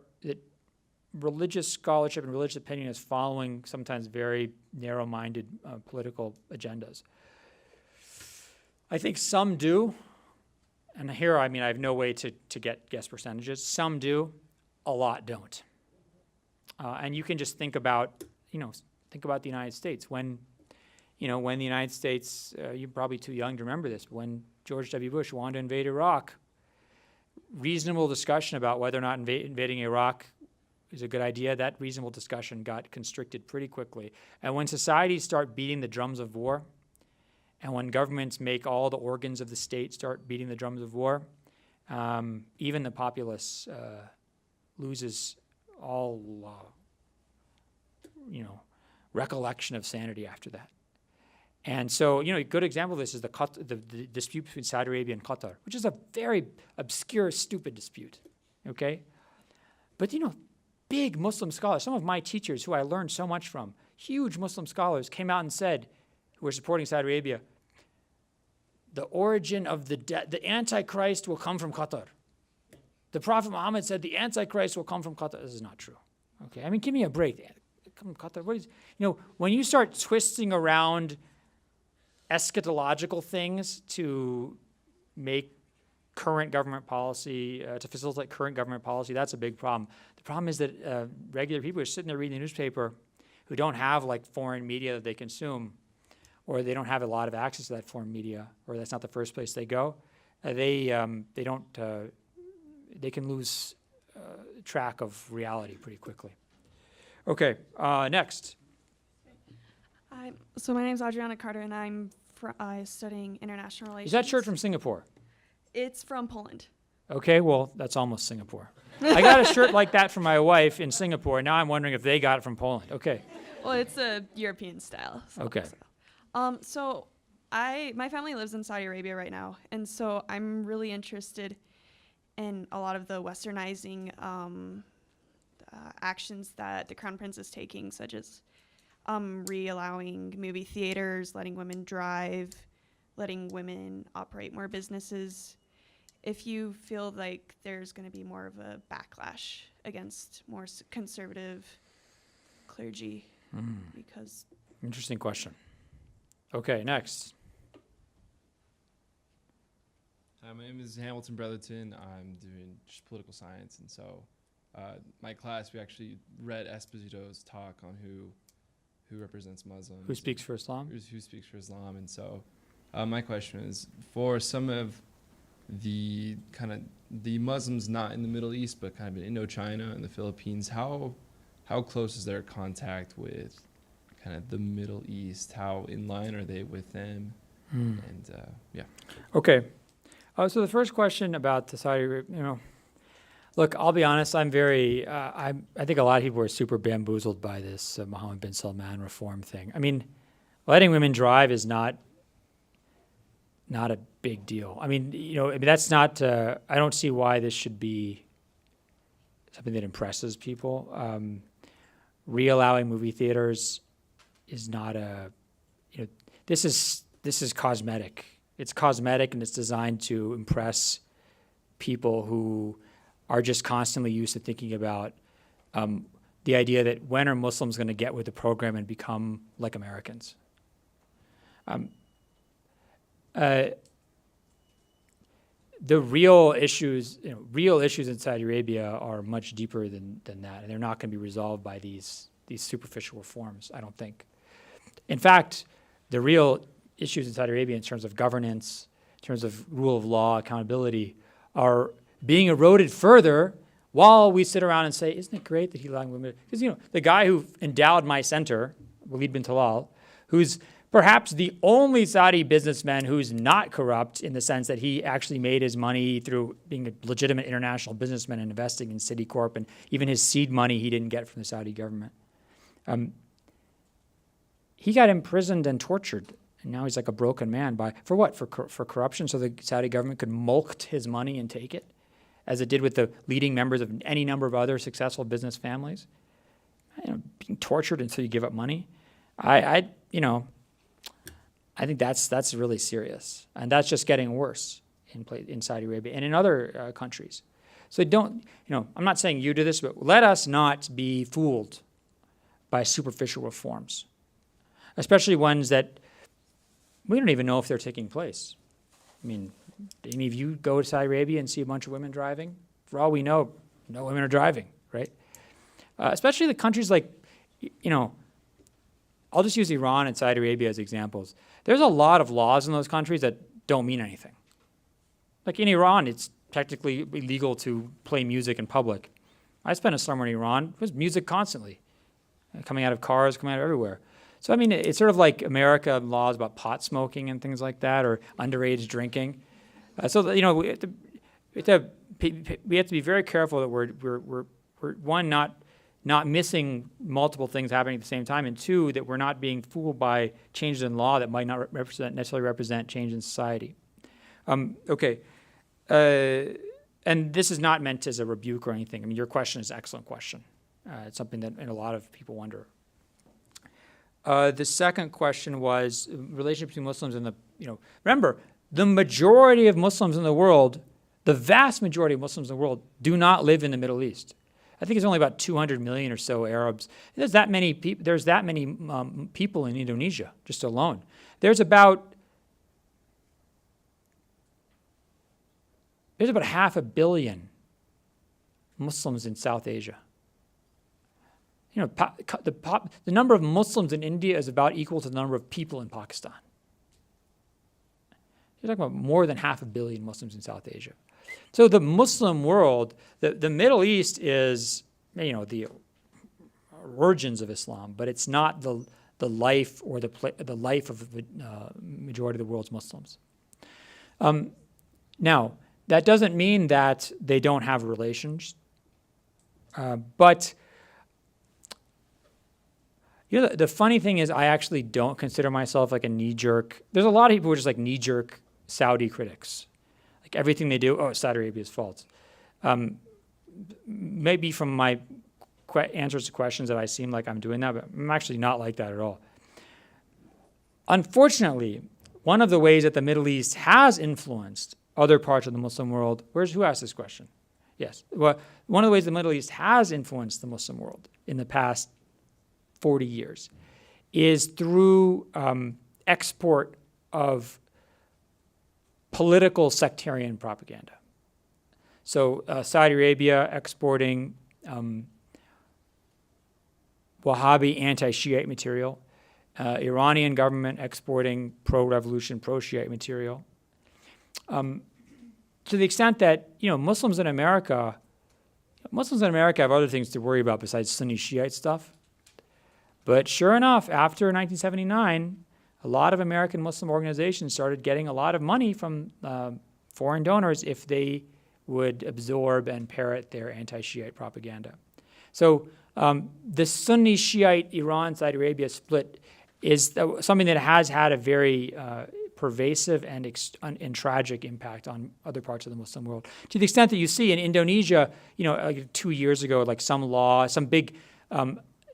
religious scholarship and religious opinion is following sometimes very narrow-minded political agendas? I think some do, and here, I have no way to guess percentages. Some do, a lot don't. And you can just think about the United States. When the United States, you're probably too young to remember this, but when George W. Bush wanted to invade Iraq, reasonable discussion about whether or not invading Iraq is a good idea, that reasonable discussion got constricted pretty quickly. And when societies start beating the drums of war, and when governments make all the organs of the state start beating the drums of war, even the populace loses all, recollection of sanity after that. And so, a good example of this is the dispute between Saudi Arabia and Qatar, which is a very obscure, stupid dispute, okay? But, big Muslim scholars, some of my teachers who I learned so much from, huge Muslim scholars came out and said, who were supporting Saudi Arabia, the origin of the Antichrist will come from Qatar. The Prophet Muhammad said the Antichrist will come from Qatar. This is not true. Okay, I mean, give me a break. Come from Qatar. What is, when you start twisting around eschatological things to make current government policy, to facilitate current government policy, that's a big problem. The problem is that regular people who are sitting there reading the newspaper who don't have like foreign media that they consume, or they don't have a lot of access to that foreign media, or that's not the first place they go, they can lose track of reality pretty quickly. Okay, next. So my name is Adriana Carter, and I'm studying international relations. Is that shirt from Singapore? It's from Poland. Okay, well, that's almost Singapore. I got a shirt like that from my wife in Singapore. Now I'm wondering if they got it from Poland. Okay. Well, it's a European style. Okay. So my family lives in Saudi Arabia right now, and so I'm really interested in a lot of the westernizing actions that the Crown Prince is taking, such as re-allowing movie theaters, letting women drive, letting women operate more businesses. If you feel like there's going to be more of a backlash against more conservative clergy, because... Interesting question. Okay, next. Hi, my name is Hamilton Brotherton. I'm doing just political science, and so my class, we actually read Esposito's talk on who represents Muslims. Who speaks for Islam? Who speaks for Islam, and so my question is, for some of the Muslims not in the Middle East, but kind of in Indochina and the Philippines, how close is their contact with kind of the Middle East? How in line are they with them? And yeah. Okay. So the first question about the Saudi Arabia, look, I'll be honest, I'm very, I think a lot of people are super bamboozled by this Mohammed bin Salman reform thing. I mean, letting women drive is not a big deal. I mean, that's not, I don't see why this should be something that impresses people. Re-allowing movie theaters is not this is cosmetic. It's cosmetic, and it's designed to impress people who are just constantly used to thinking about the idea that when are Muslims going to get with the program and become like Americans? The real issues in Saudi Arabia are much deeper than that, and they're not going to be resolved by these superficial reforms, I don't think. In fact, the real issues in Saudi Arabia in terms of governance, in terms of rule of law, accountability, are being eroded further while we sit around and say, isn't it great that he allowed women? Because, the guy who endowed my center, Walid bin Talal, who's perhaps the only Saudi businessman who's not corrupt in the sense that he actually made his money through being a legitimate international businessman and investing in Citicorp, and even his seed money he didn't get from the Saudi government. He got imprisoned and tortured, and now he's like a broken man. For what? For corruption, so the Saudi government could mulct his money and take it, as it did with the leading members of any number of other successful business families. Being tortured until you give up money. I think that's really serious, and that's just getting worse in Saudi Arabia and in other countries. So I'm not saying you do this, but let us not be fooled by superficial reforms, especially ones that we don't even know if they're taking place. I mean, any of you go to Saudi Arabia and see a bunch of women driving? For all we know, no women are driving, right? Especially the countries like, I'll just use Iran and Saudi Arabia as examples. There's a lot of laws in those countries that don't mean anything. Like in Iran, it's technically illegal to play music in public. I spent a summer in Iran. It was music constantly, coming out of cars, coming out of everywhere. So, I mean, it's sort of like America laws about pot smoking and things like that, or underage drinking. We have to be very careful that we're not not missing multiple things happening at the same time, and two, that we're not being fooled by changes in law that might not necessarily represent change in society. Okay. And this is not meant as a rebuke or anything. I mean, your question is an excellent question. It's something that a lot of people wonder. The second question was relationship between Muslims and remember, the majority of Muslims in the world, the vast majority of Muslims in the world do not live in the Middle East. I think it's only about 200 million or so Arabs. There's that many people in Indonesia, just alone. There's about 500 million Muslims in South Asia. The number of Muslims in India is about equal to the number of people in Pakistan. You're talking about more than 500 million Muslims in South Asia. So the Muslim world, the Middle East is, the origins of Islam, but it's not the life or the life of the majority of the world's Muslims. Now, that doesn't mean that they don't have relations, but the funny thing is I actually don't consider myself like a knee-jerk. There's a lot of people who are just like knee-jerk Saudi critics. Like everything they do, it's Saudi Arabia's fault. Maybe from my answers to questions that I seem like I'm doing that, but I'm actually not like that at all. Unfortunately, one of the ways that the Middle East has influenced other parts of the Muslim world, who asked this question? Yes. Well, one of the ways the Middle East has influenced the Muslim world in the past 40 years is through export of political sectarian propaganda. So Saudi Arabia exporting Wahhabi anti-Shiite material, Iranian government exporting pro-revolution, pro-Shiite material. To the extent that, Muslims in America have other things to worry about besides Sunni-Shiite stuff. But sure enough, after 1979, a lot of American Muslim organizations started getting a lot of money from foreign donors if they would absorb and parrot their anti-Shiite propaganda. So the Sunni-Shiite Iran-Saudi Arabia split is something that has had a very pervasive and tragic impact on other parts of the Muslim world. To the extent that you see in Indonesia, like 2 years ago, like some big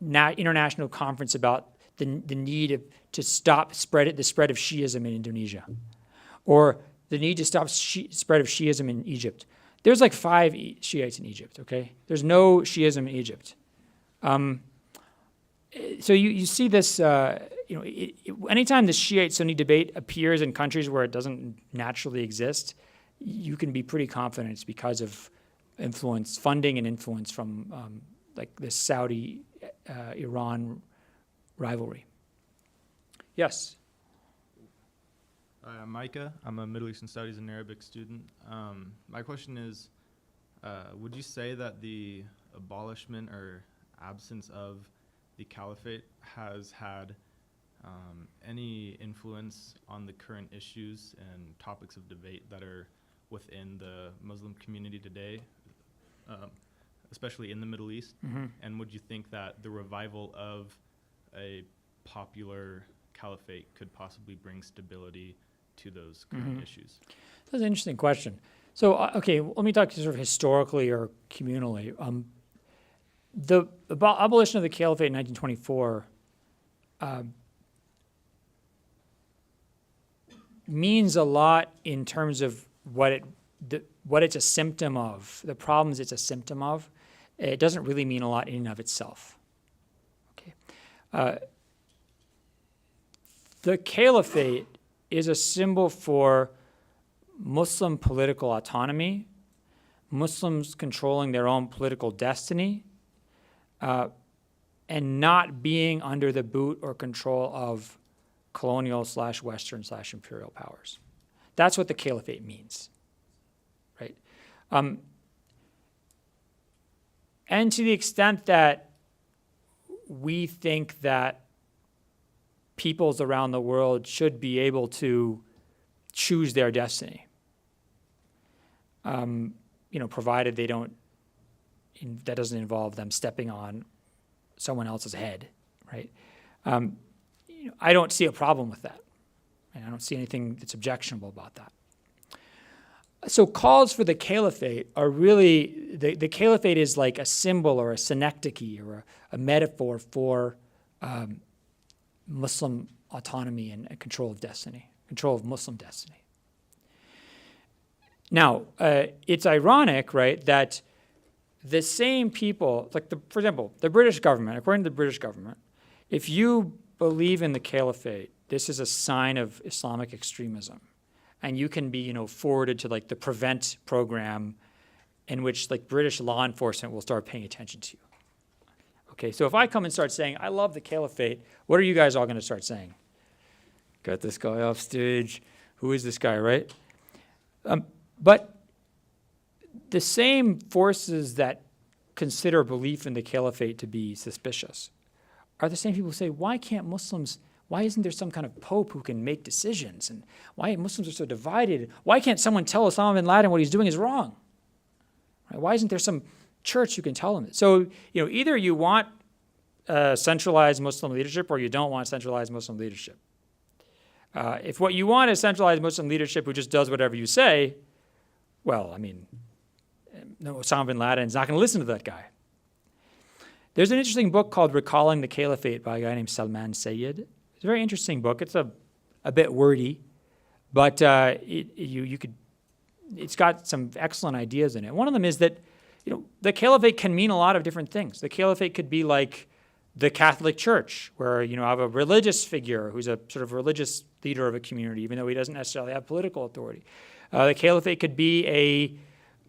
international conference about the need to stop the spread of Shiism in Indonesia, or the need to stop spread of Shiism in Egypt. There's like 5 Shiites in Egypt, okay? There's no Shiism in Egypt. So you see this, anytime the Shiite-Sunni debate appears in countries where it doesn't naturally exist, you can be pretty confident it's because of funding and influence from like this Saudi-Iran rivalry. Yes? I'm Micah. I'm a Middle Eastern Studies and Arabic student. My question is, would you say that the abolishment or absence of the caliphate has had any influence on the current issues and topics of debate that are within the Muslim community today, especially in the Middle East? Mm-hmm. And would you think that the revival of a popular caliphate could possibly bring stability to those current issues? That's an interesting question. So, let me talk sort of historically or communally. The abolition of the caliphate in 1924 means a lot in terms of what it's a symptom of, the problems it's a symptom of. It doesn't really mean a lot in and of itself. Okay. The caliphate is a symbol for Muslim political autonomy, Muslims controlling their own political destiny, and not being under the boot or control of colonial/Western/imperial powers. That's what the caliphate means, right? And to the extent that we think that peoples around the world should be able to choose their destiny, provided that doesn't involve them stepping on someone else's head, right? I don't see a problem with that. And I don't see anything that's objectionable about that. So calls for the caliphate are really, the caliphate is like a symbol or a synecdoche or a metaphor for Muslim autonomy and control of destiny, control of Muslim destiny. Now, it's ironic, right, that the same people, like, for example, the British government, according to the British government, if you believe in the caliphate, this is a sign of Islamic extremism. And you can be, forwarded to like the PREVENT program in which like British law enforcement will start paying attention to you. Okay, so if I come and start saying, I love the caliphate, what are you guys all going to start saying? Got this guy off stage. Who is this guy, right? But the same forces that consider belief in the caliphate to be suspicious are the same people who say, why isn't there some kind of pope who can make decisions? And why Muslims are so divided? Why can't someone tell Osama bin Laden what he's doing is wrong? Right? Why isn't there some church who can tell him? So, either you want centralized Muslim leadership or you don't want centralized Muslim leadership. If what you want is centralized Muslim leadership who just does whatever you say, well, no, Osama bin Laden's not going to listen to that guy. There's an interesting book called Recalling the Caliphate by a guy named Salman Sayyid. It's a very interesting book. It's a bit wordy, but it's got some excellent ideas in it. One of them is that the caliphate can mean a lot of different things. The caliphate could be like the Catholic Church, where you have a religious figure who's a sort of religious leader of a community, even though he doesn't necessarily have political authority. The caliphate could be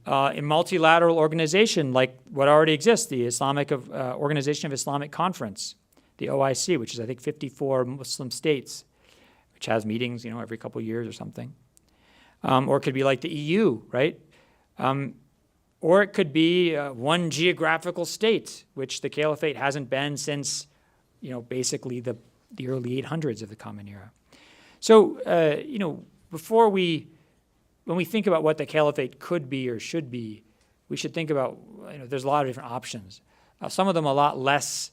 a multilateral organization like what already exists, the Islamic Organization of Islamic Conference, the OIC, which is, I think, 54 Muslim states, which has meetings, every couple of years or something. Or it could be like the EU, right? Or it could be one geographical state, which the caliphate hasn't been since, basically the early 800s of the Common Era. So, when we think about what the caliphate could be or should be, we should think about, there's a lot of different options. Some of them a lot less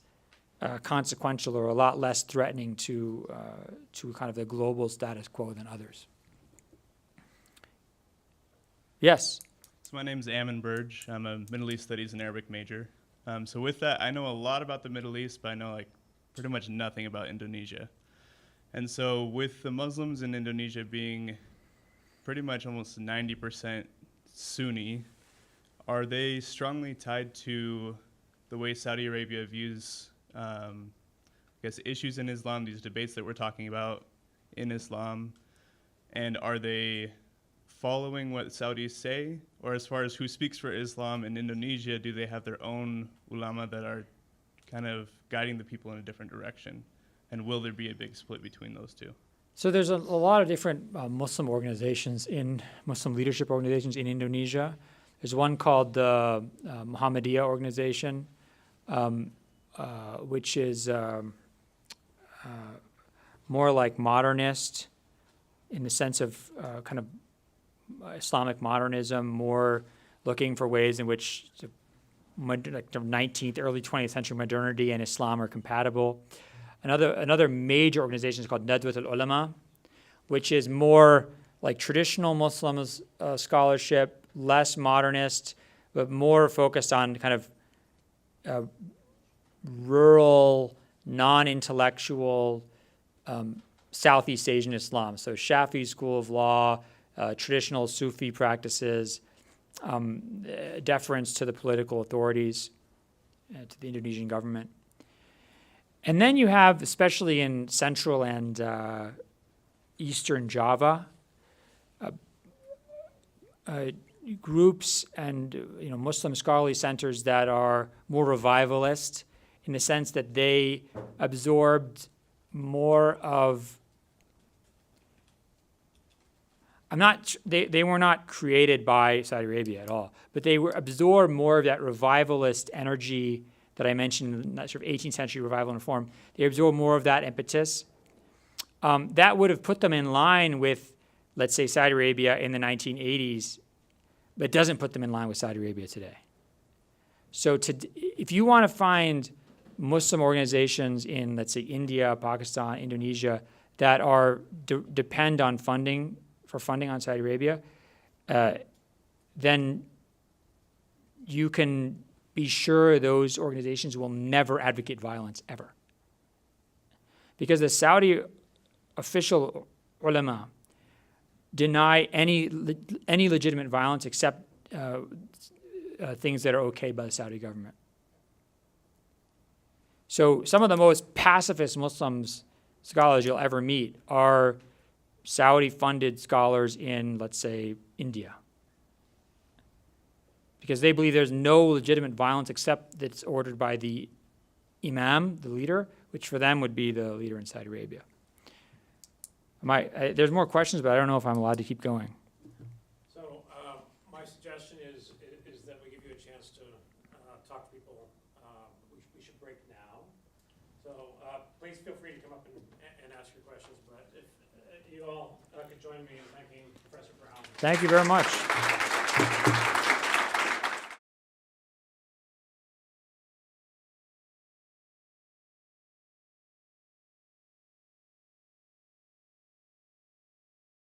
consequential or a lot less threatening to kind of the global status quo than others. Yes? So my name's Ammon Burge. I'm a Middle East Studies and Arabic major. So with that, I know a lot about the Middle East, but I know pretty much nothing about Indonesia. And so with the Muslims in Indonesia being pretty much almost 90% Sunni, are they strongly tied to the way Saudi Arabia views, issues in Islam, these debates that we're talking about in Islam? And are they following what Saudis say? Or as far as who speaks for Islam in Indonesia, do they have their own ulama that are kind of guiding the people in a different direction? And will there be a big split between those two? So there's a lot of different Muslim organizations, Muslim leadership organizations in Indonesia. There's one called the Muhammadiyah organization, which is more like modernist in the sense of kind of Islamic modernism, more looking for ways in which the 19th, early 20th century modernity and Islam are compatible. Another major organization is called Nadwat al-Ulama, which is more like traditional Muslims scholarship, less modernist, but more focused on kind of rural, non-intellectual Southeast Asian Islam. So Shafi'i school of law, traditional Sufi practices, deference to the political authorities, to the Indonesian government. And then you have, especially in Central and Eastern Java, groups and Muslim scholarly centers that are more revivalist in the sense that they absorbed more of. They were not created by Saudi Arabia at all, but they absorbed more of that revivalist energy that I mentioned in that sort of 18th century revival and reform. They absorbed more of that impetus. That would have put them in line with, let's say, Saudi Arabia in the 1980s, but doesn't put them in line with Saudi Arabia today. So if you want to find Muslim organizations in, let's say, India, Pakistan, Indonesia, that are depend on funding on Saudi Arabia, then you can be sure those organizations will never advocate violence, ever. Because the Saudi official ulama deny any legitimate violence except things that are okay by the Saudi government. So some of the most pacifist Muslims scholars you'll ever meet are Saudi-funded scholars in, let's say, India. Because they believe there's no legitimate violence except that's ordered by the imam, the leader, which for them would be the leader in Saudi Arabia. There's more questions, but I don't know if I'm allowed to keep going. So my suggestion is that we give you a chance to talk to people. We should break now. So please feel free to come up and ask your questions. But if you all could join me in thanking Professor Brown. Thank you very much.